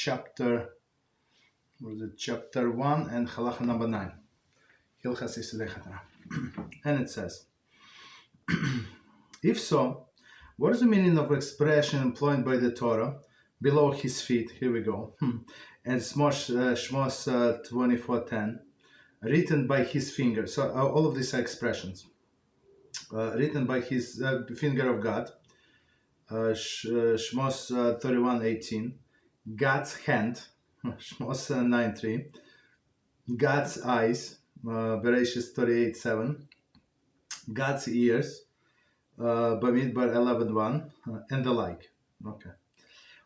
chapter 1 and halacha number 9. Hilchos Yesodei HaTorah. And it says, if so, what is the meaning of expression employed by the Torah below his feet? Here we go. And Shmos 24:10, written by his finger. So all of these are expressions. Written by his finger of God. Shmos 31:18. God's hand. Shmos 9:3. God's eyes. Bereshit 38:7. God's ears. Bamidbar 11:1, and the like. Okay.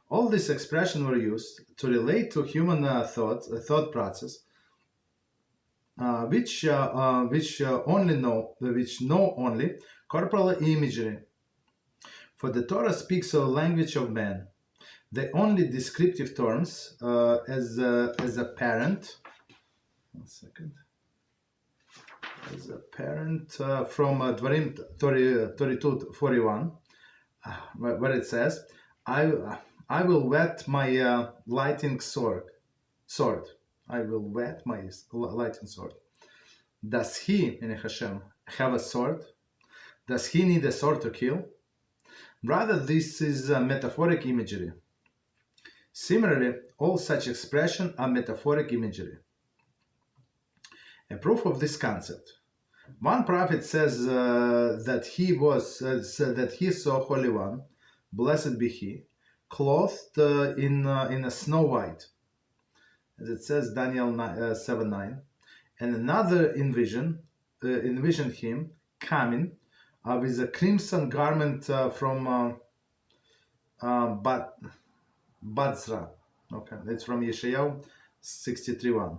All these expressions were used to relate to human thought process, which know only corporeal imagery. For the Torah speaks a language of man. The only descriptive terms as a parent. 1 second. As a parent from Dvarim 32:41, where it says, I will whet my lightning sword. I will whet my lightning sword. Does he, meaning Hashem, have a sword? Does he need a sword to kill? Rather, this is metaphoric imagery. Similarly, all such expressions are metaphoric imagery. A proof of this concept. One prophet says that he saw Holy One, blessed be He, clothed in a snow white, as it says Daniel 7:9, and another envisioned him coming with a crimson garment from Beezrat. Okay, that's from Yeshayahu 63:1.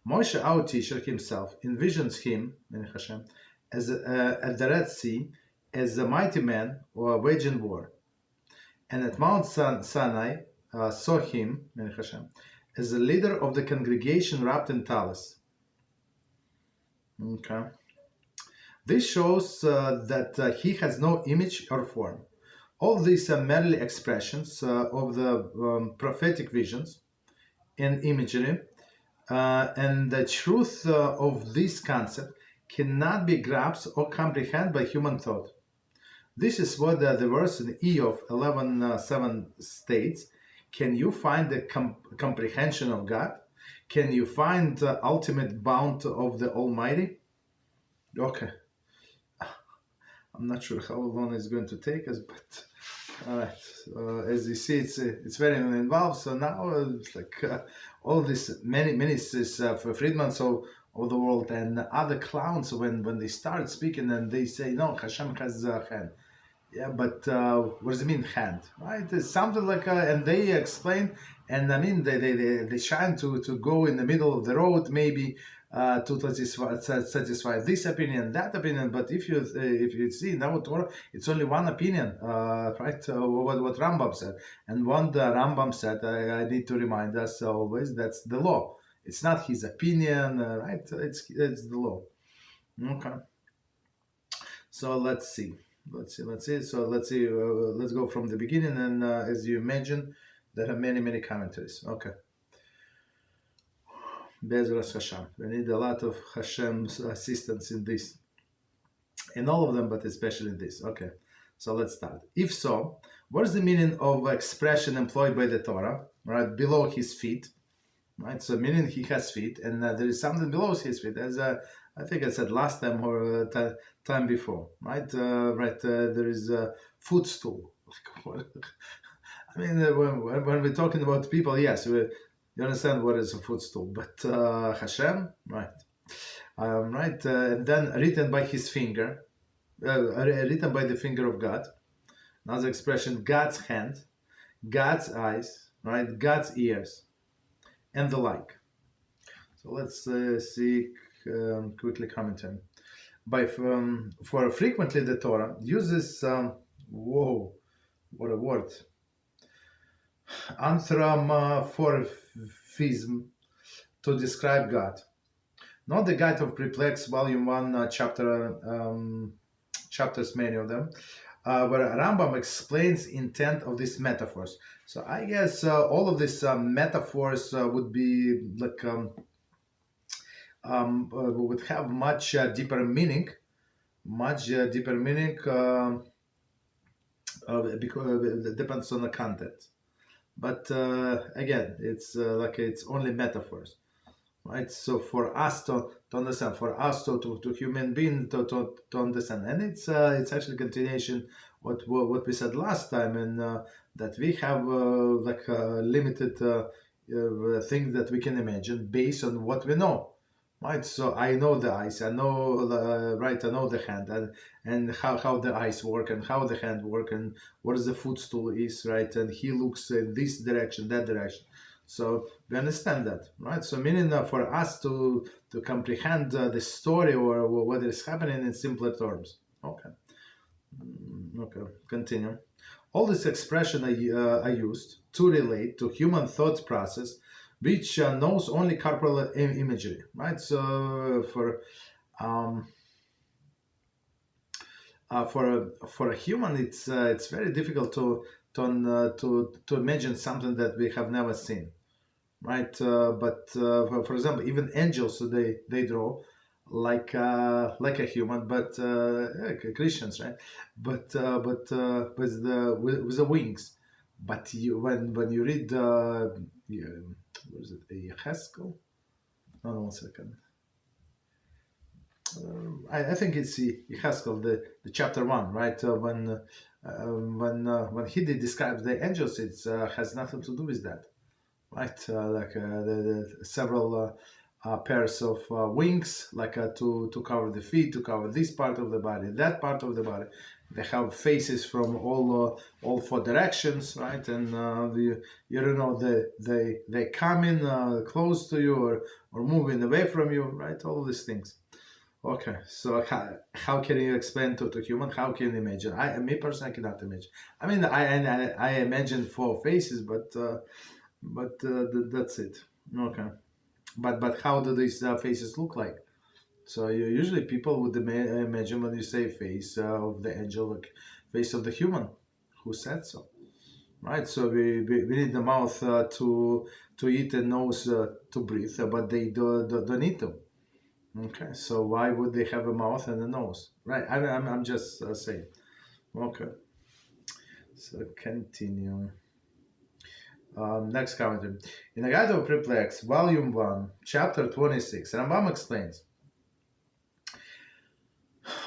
Moshe, our teacher himself, envisions him, meaning Hashem, as at the Red Sea as a mighty man waging war, and at Mount Sinai saw him, meaning Hashem, as the leader of the congregation wrapped in talis. Okay, this shows that he has no image or form. All these are merely expressions of the prophetic visions and imagery. And the truth of this concept cannot be grasped or comprehended by human thought. This is what the verse in Eov 11:7 states. Can you find the comprehension of God? Can you find the ultimate bound of the Almighty? Okay. I'm not sure how long it's going to take us, but all right. As you see, it's very involved. So now it's like all this many ministers for Friedmans of the world and other clowns when they start speaking and they say no, Hashem has a hand. Yeah, but what does it mean hand? Right? It's something like and they explain, and I mean they try to go in the middle of the road maybe. To satisfy this opinion, that opinion, but if you see in our Torah, it's only one opinion, right? What Rambam said, and what the Rambam said, I need to remind us always that's the law. It's not his opinion, right? It's the law. Okay. So let's see. So let's go from the beginning, and as you imagine, there are many commentaries. Okay. Beezrat Hashem. We need a lot of Hashem's assistance in this. In all of them, but especially in this. Okay, so let's start. If so, what is the meaning of expression employed by the Torah, right, below his feet? Right, so meaning he has feet, and there is something below his feet, as I think I said last time or time before, right? There is a footstool. I mean, when we're talking about people, yes, you understand what is a footstool, but Hashem, right? And then written by his finger, written by the finger of God. Another expression: God's hand, God's eyes, right? God's ears, and the like. So let's see quickly commentary. For frequently the Torah uses whoa, what a word! Anthropomorphism to describe God. Not the Guide of Perplexed, Volume 1, chapters, many of them, where Rambam explains intent of these metaphors. So I guess all of these metaphors would be like would have much deeper meaning, because it depends on the content. But again, it's like it's only metaphors, right? So for us to understand, for us to human being to understand, and it's actually continuation what we said last time, and that we have like limited things that we can imagine based on what we know, right? So I know the eyes, I know right, I know the hand, and how the eyes work and how the hand work and what is the footstool is, right? And he looks in this direction, that direction. So we understand that, right? So meaning for us to comprehend the story or what is happening in simpler terms. Okay. Okay. Continue. All this expression I used to relate to human thought process, which knows only corporeal imagery, right? So um, for a human, it's very difficult to imagine something that we have never seen, right? But for example, even angels, so they draw like a human, but Christians, right? But with the wings. But when you read yeah, what is it, Haskell? No, 1 second. I think it's Haskell, the chapter 1, right? When he describes the angels, it has nothing to do with that, right? Like the several pairs of wings, like to cover the feet, to cover this part of the body, that part of the body. They have faces from all four directions, right? And you don't know they come in close to you or moving away from you, right? All of these things. Okay, so how can you explain to human? How can you imagine? Me personally, I cannot imagine. I mean, I imagine four faces, but that's it. Okay, but how do these faces look like? So usually people would imagine when you say face of the angel, like face of the human. Who said so? Right. So we need the mouth to eat and nose to breathe, but they don't need to. Okay. So why would they have a mouth and a nose? Right. I'm just saying. Okay. So continue. Next commentary. In the Guide of Perplexed, Volume 1, Chapter 26, Rambam explains,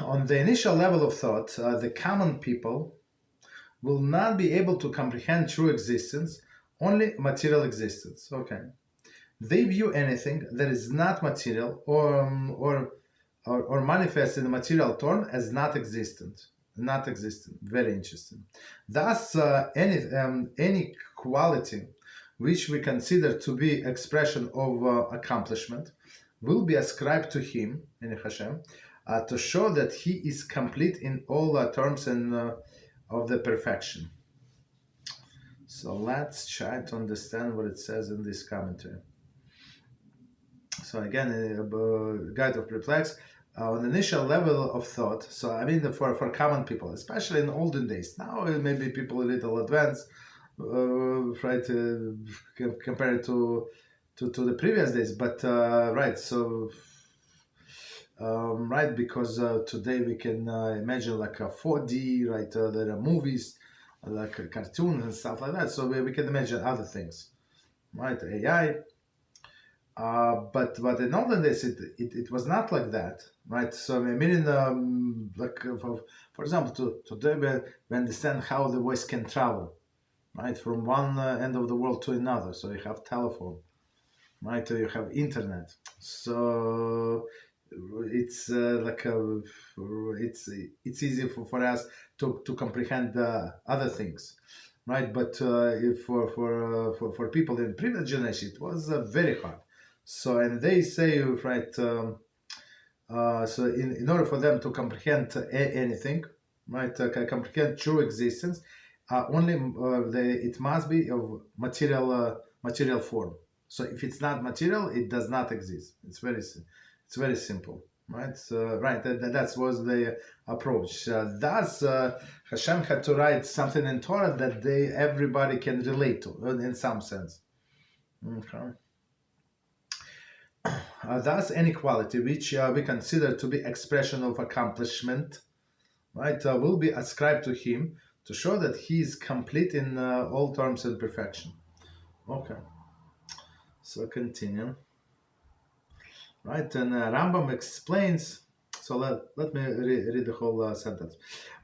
on the initial level of thought, the common people will not be able to comprehend true existence, only material existence. Okay. They view anything that is not material or manifest in the material term as not existent. Not existent. Very interesting. Thus, any quality which we consider to be expression of accomplishment will be ascribed to him, in Hashem, to show that he is complete in all terms and of the perfection. So let's try to understand what it says in this commentary. So again, Guide of Perplexed, on the initial level of thought. So I mean, for common people, especially in olden days. Now maybe people a little advanced, right? Compared to the previous days, but right. So right, because today we can imagine like a 4D, right? There are movies like cartoons and stuff like that. So we can imagine other things, right? AI. But in olden days it was not like that, right? So I mean, like for example, today we understand how the voice can travel, right, from one end of the world to another. So you have telephone, right? You have internet. So it's it's easy for us to comprehend other things, right? But if for people in previous generation, it was very hard. So, and they say, right, so in order for them to comprehend anything, right, comprehend true existence, only it must be of material form. So if it's not material, it does not exist. It's very simple. right? Right. That was the approach. Thus, Hashem had to write something in Torah that everybody can relate to in some sense. Okay. Thus, any quality which we consider to be expression of accomplishment, right, will be ascribed to him to show that he is complete in all terms and perfection. Okay. So continue. Right, and Rambam explains. So let me read the whole sentence.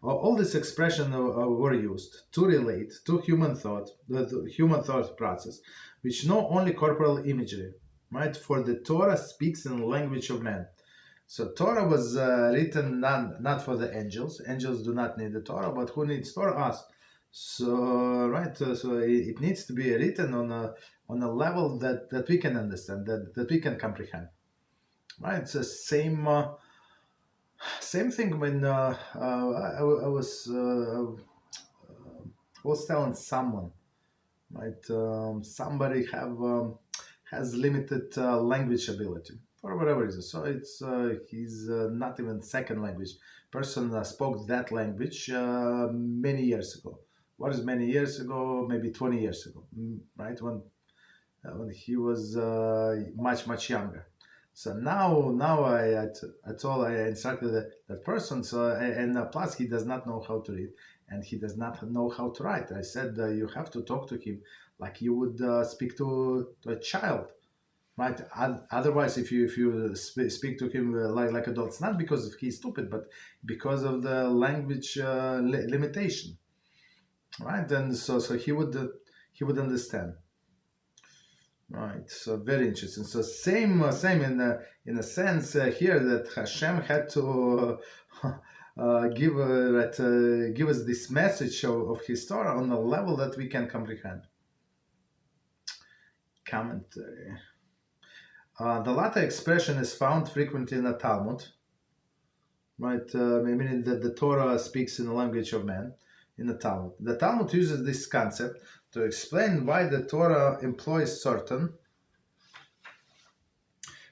All these expressions were used to relate to human thought, the human thought process, which know only corporeal imagery. Right, for the Torah speaks in the language of man. So Torah was written not for the angels. Angels do not need the Torah, but who needs Torah? Us. So right, so it needs to be written on a level that we can understand, that we can comprehend. Right, it's the same thing when I was telling someone, right, somebody has limited language ability for whatever reason. So it's he's not even second language person spoke that language many years ago. What is many years ago? Maybe 20 years ago, right? When he was much younger. So now I instructed that person. So and plus he does not know how to read and he does not know how to write. I said you have to talk to him like you would speak to a child, right? Otherwise, if you speak to him like adults, not because he's stupid, but because of the language limitation, right? And so he would understand. Right, so very interesting. So same in a sense here that Hashem had to give us this message of His Torah on a level that we can comprehend. Commentary. The latter expression is found frequently in the Talmud, right? Meaning that the Torah speaks in the language of man. In the Talmud, the Talmud uses this concept to explain why the Torah employs certain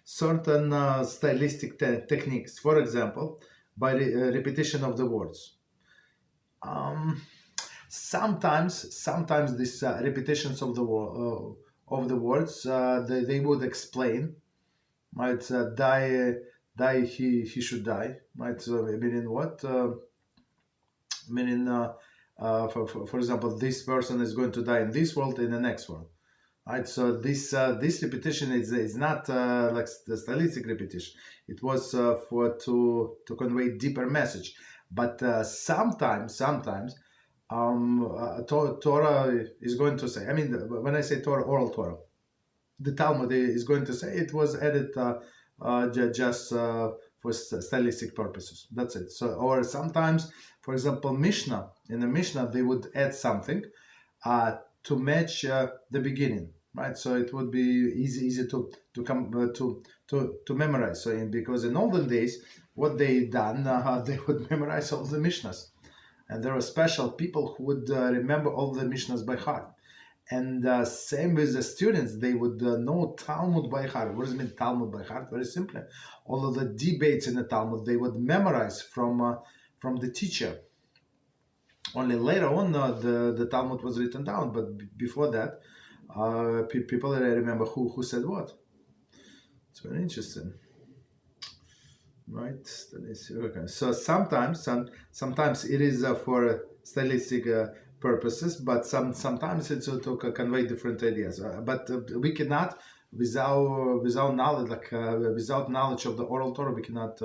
stylistic techniques. For example, by repetition of the words. Sometimes these repetitions of the words they would explain, right? Die he should die, right? So meaning what? Meaning. For example, this person is going to die in this world, in the next world, right? So this repetition is not like the stylistic repetition. It was to convey deeper message. But sometimes Torah is going to say. I mean, when I say Torah, oral Torah, the Talmud is going to say it was added just for stylistic purposes. That's it. So, or sometimes, for example, Mishnah. In the Mishnah, they would add something to match the beginning, right? So it would be easy to memorize. So because in olden days, what they done, they would memorize all the Mishnahs, and there were special people who would remember all the Mishnahs by heart. And same with the students, they would know Talmud by heart. What does it mean, Talmud by heart? Very simply, all of the debates in the Talmud they would memorize from the teacher. Only later on, the Talmud was written down, but before that, people remember who said what. It's very interesting, right? Okay. So sometimes it is for stylistic purposes, but sometimes it's to convey different ideas. But we cannot, without knowledge, without knowledge of the oral Torah, we cannot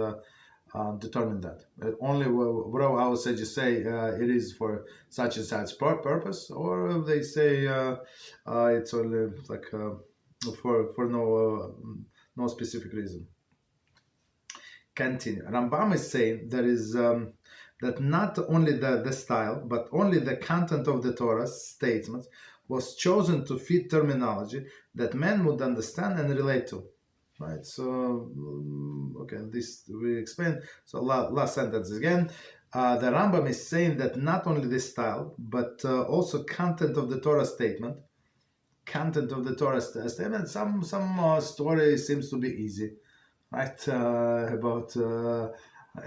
determine that. Only what our sages say it is for such and such purpose, or they say it's only like for no specific reason. Continue. Rambam is saying there is that not only the style, but only the content of the Torah's statements was chosen to fit terminology that men would understand and relate to. Right, so okay, this we explained. So last sentence again. The Rambam is saying that not only the style, but also content of the Torah statement. Content of the Torah statement. Some story seems to be easy. right? About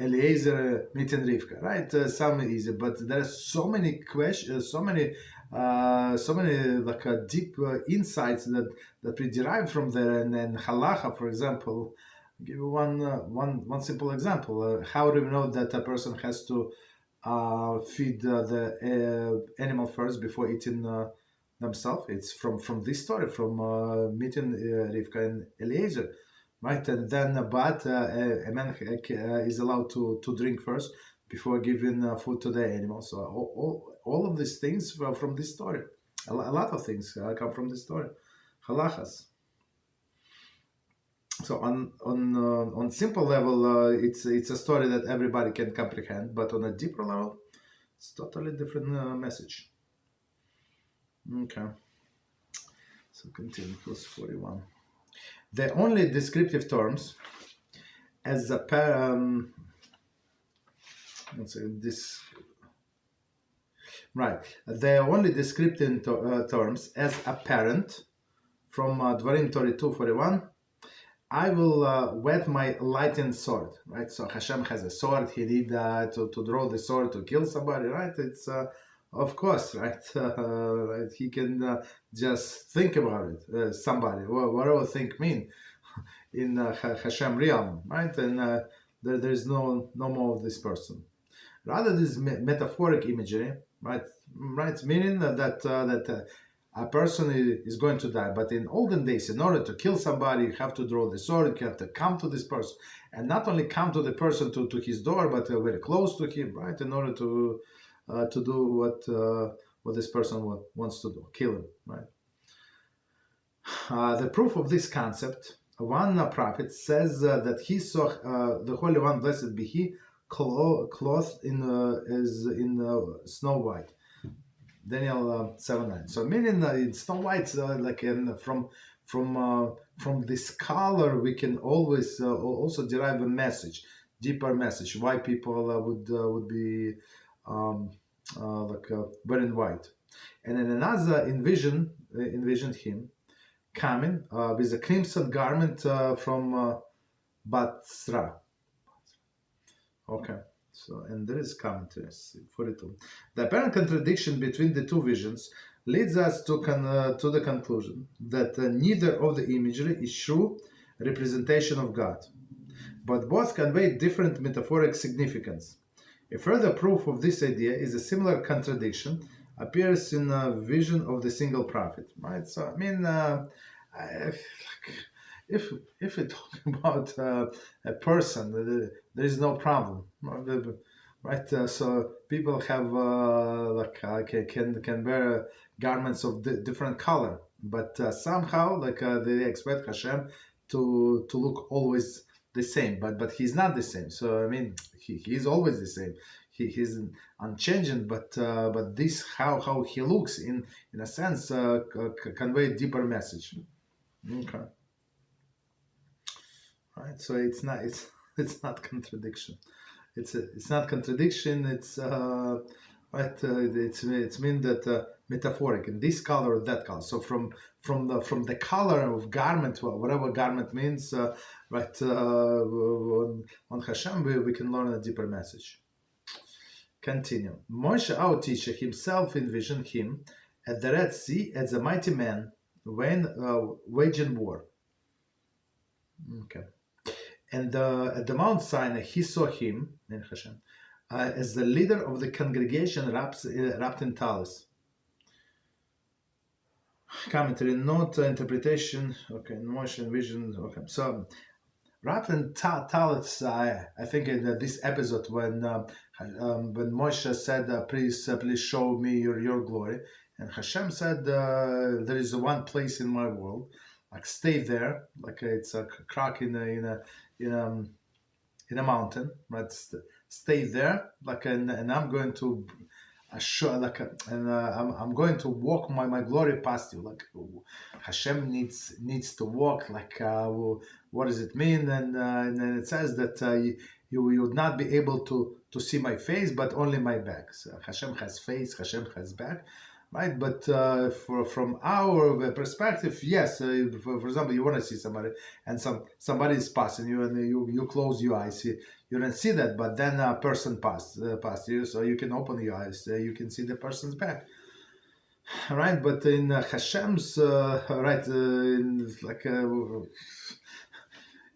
Eliezer meeting Rivka, right? Some easy, but there are so many questions, so many like deep insights that we derive from there. And then halacha, for example, I'll give you one simple example. How do we know that a person has to feed the animal first before eating themselves? It's from this story, from meeting Rivka and Eliezer, right? And then, but a man is allowed to drink first before giving food to the animals. So all of these things from this story. A lot of things come from this story. Halachas. So on simple level, it's a story that everybody can comprehend, but on a deeper level, it's totally different message. Okay. So continue, plus 41. The only descriptive terms as a let's say this. Right. The only descriptive terms as apparent from Dvarim 32:41. I will whet my lightning sword, right? So Hashem has a sword. He need to draw the sword to kill somebody, right? It's of course, right? Right? He can just think about it. Somebody, whatever think mean in Hashem realm, right? And there's no more of this person. Rather, this metaphoric imagery, right? Right, meaning that a person is going to die. But in olden days, in order to kill somebody, you have to draw the sword, you have to come to this person. And not only come to the person to his door, but very close to him, right? In order to do what this person wants to do, kill him, right? The proof of this concept, one prophet says that he saw the Holy One, blessed be he, clothed in snow white. Daniel 7:9. So meaning in Snow White, like from this color, we can always also derive a message, deeper message. Why people would be wearing white. And then another envisioned him coming with a crimson garment from Beezrat. Okay. So, and there is commentaries 42. The apparent contradiction between the two visions leads us to the conclusion that neither of the imagery is true representation of God, but both convey different metaphoric significance. A further proof of this idea is a similar contradiction appears in a vision of the single prophet. Right. So, I mean, if we're talking about a person, there is no problem, right? So people have can wear garments of different color, but somehow they expect Hashem to look always the same, but he's not the same. So I mean, he's always the same. He's unchanging, but this how he looks in a sense convey a deeper message. Okay. Right, so it's not contradiction. It's not contradiction. It's right. It's mean that metaphoric in this color or that color. So from the color of garment, whatever garment means, right? On Hashem, we can learn a deeper message. Continue. Moshe, our teacher, himself envisioned him at the Red Sea as a mighty man when waging war. Okay. And at the Mount Sinai, he saw him, in Hashem, as the leader of the congregation wrapped in talis. Commentary, note, interpretation. Okay, motion, vision. Okay, so wrapped in talis. I think in this episode when Moshe said, "Please show me your glory," and Hashem said, "There is one place in my world, like stay there, like it's a crack in a mountain, right? Stay there, like and I'm going to show, like I'm going to walk my glory past you, like Hashem needs to walk, like what does it mean? And then it says that you would not be able to see my face, but only my back. So Hashem has face, Hashem has back, right? But from our perspective, yes. For example, you want to see somebody, and somebody is passing you, and you close your eyes. You don't see that, but then a person passed you, so you can open your eyes. You can see the person's back, right? But in Hashem's right,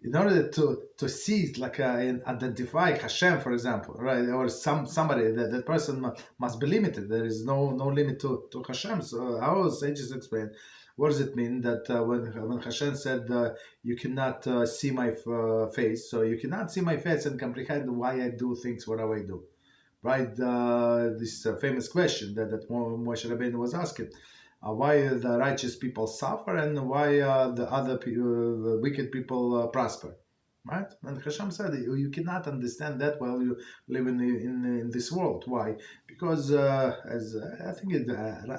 in order to see and identify Hashem, for example, right, or somebody, that person must be limited. There is no limit to Hashem. So our sages explain, what does it mean that when Hashem said you cannot see my face, so you cannot see my face and comprehend why I do things whatever I do, right? This famous question that Moshe Rabbeinu was asking. Why the righteous people suffer and why the other wicked people prosper, right? And Hashem said you cannot understand that while you live in this world. Why? Because as I think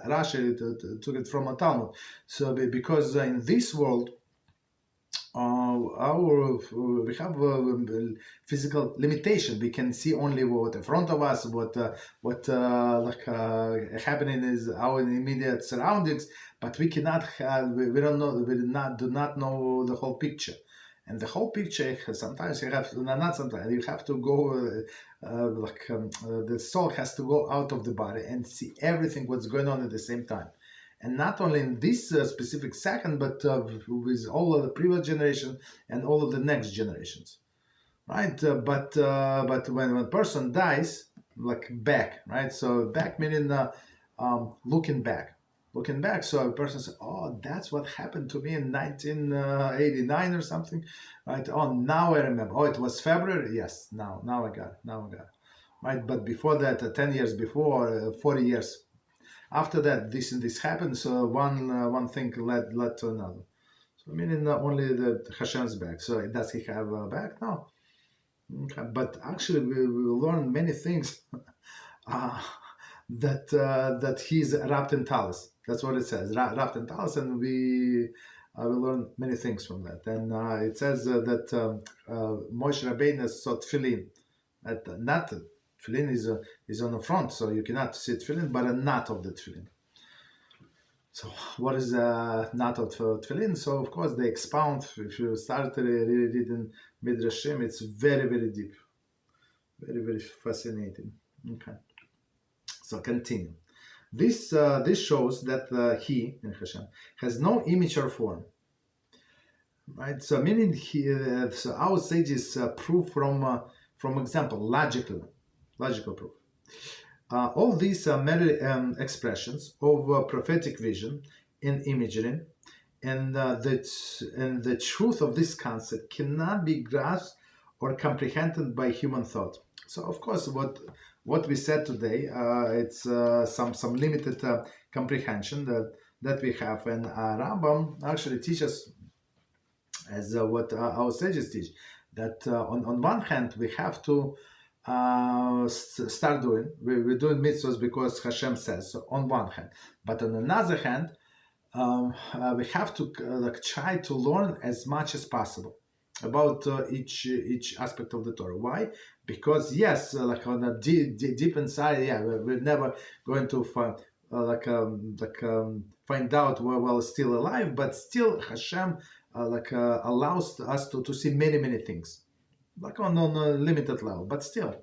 Rashi took it from a Talmud. So because in this world we have physical limitation. We can see only what in front of us, what happening is our immediate surroundings, but we cannot have, we don't know, do not know the whole picture. And the whole picture, sometimes you have, not sometimes, you have to go, the soul has to go out of the body and see everything what's going on at the same time. And not only in this specific second, but with all of the previous generation and all of the next generations, right? But when a person dies, back, right? So back meaning looking back. So a person says, "Oh, that's what happened to me in 1989 or something," right? Oh, now I remember. Oh, it was February. Yes, now I got it. Right? But before that, 10 years before, 40 years. After that, this happens. So one thing led to another. So meaning only the Hashem's back. So does he have a back? No. Okay. But actually, we learn many things that he's wrapped in talis. That's what it says, wrapped in talis, and we learn many things from that. And it says that Moshe Rabbeinu saw tefillin, not. Tefillin is on the front, so you cannot see tefillin, but a knot of the tefillin. So what is a knot of tefillin? So of course they expound. If you start reading Midrashim, it's very, very deep, very, very fascinating. Okay, so continue. This shows that he, in Hashem, has no image or form. Right. So meaning so our sages prove from example, logical proof. All these are merely expressions of prophetic vision and imagery, and the truth of this concept cannot be grasped or comprehended by human thought. So, of course, what we said today, it's some limited comprehension that we have, and Rambam actually teaches, as what our sages teach, that on one hand we have to start doing. We're doing mitzvahs because Hashem says so, on one hand. But on another hand, we have to try to learn as much as possible about each aspect of the Torah. Why? Because yes, on a deep inside, we're never going to find out we're still alive, but still Hashem allows us to see many things. On a limited level, but still,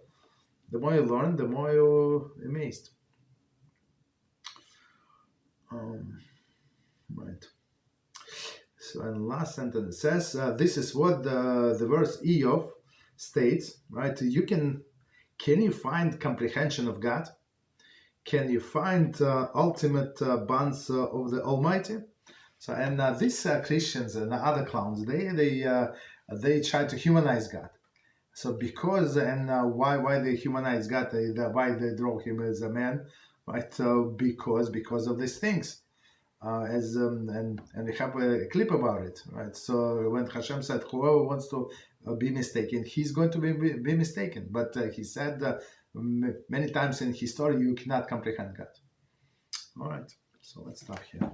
the more you learn, the more you're amazed. Right. So, and last sentence says, this is what the verse Eov states, right? Can you find comprehension of God? Can you find ultimate bonds of the Almighty? So, and these Christians and other clowns, they try to humanize God. So because and why they humanize God, why they draw him as a man, right? Because of these things, and we have a clip about it, right? So when Hashem said, "Whoever wants to be mistaken, he's going to be mistaken," but he said many times in his story, you cannot comprehend God. All right, so let's stop here.